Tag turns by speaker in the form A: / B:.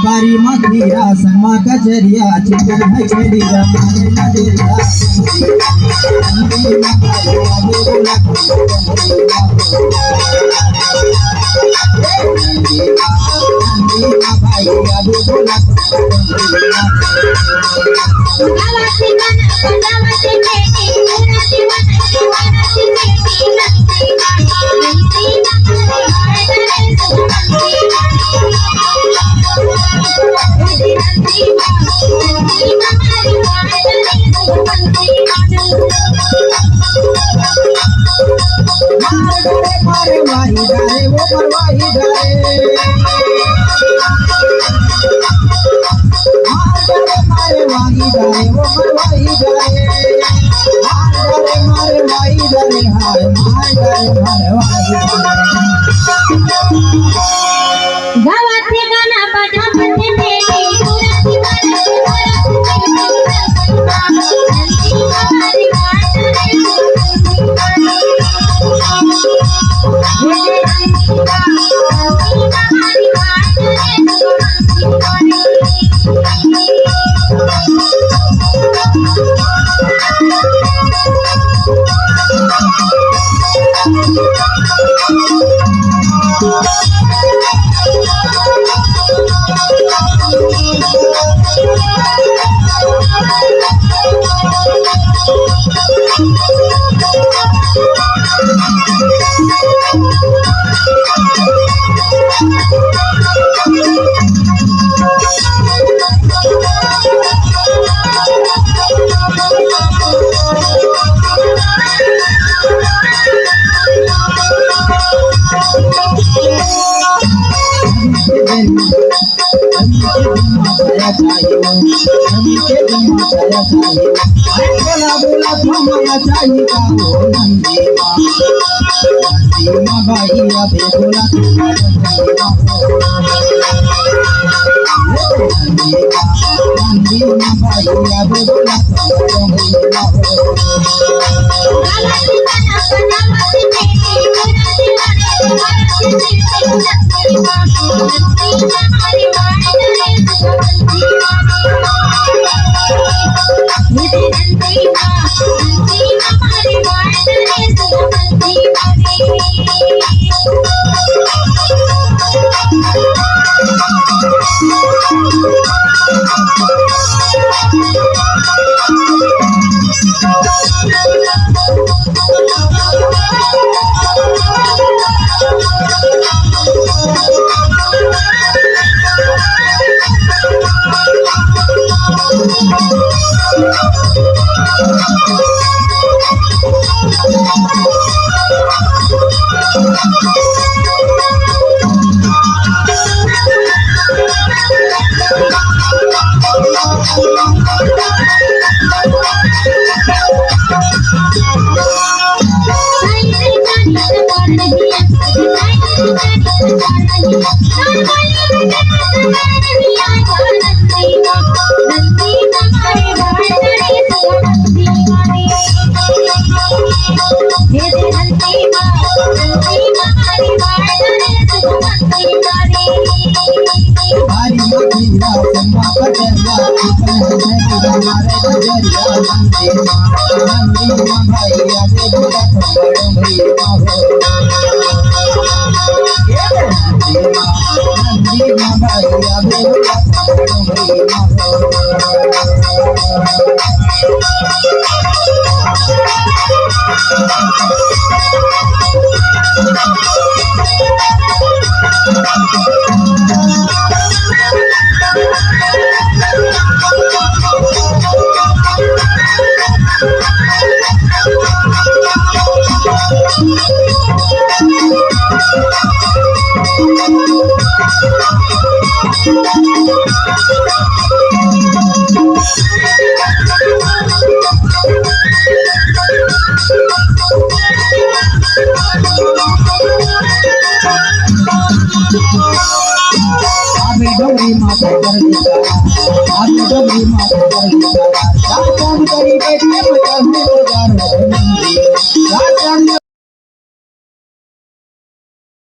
A: बारी मखिया समा कचरिया चिकन है चलिया मारे नजरिया मारे वाही डारे वो परवाही डारे मारे वाही डारे वो परवाही डारे मारे वाही डारे हाय मारे वाही
B: गावातले गाणं बजावते पेटी पुराती बोला थमाया चाहिए का हो नंदी माँ भैया बे बोला नंदी माँ भैया बे बोला डोरी माता कर लिया आज डोरी माता कर लिया शाम करी बैठे बता में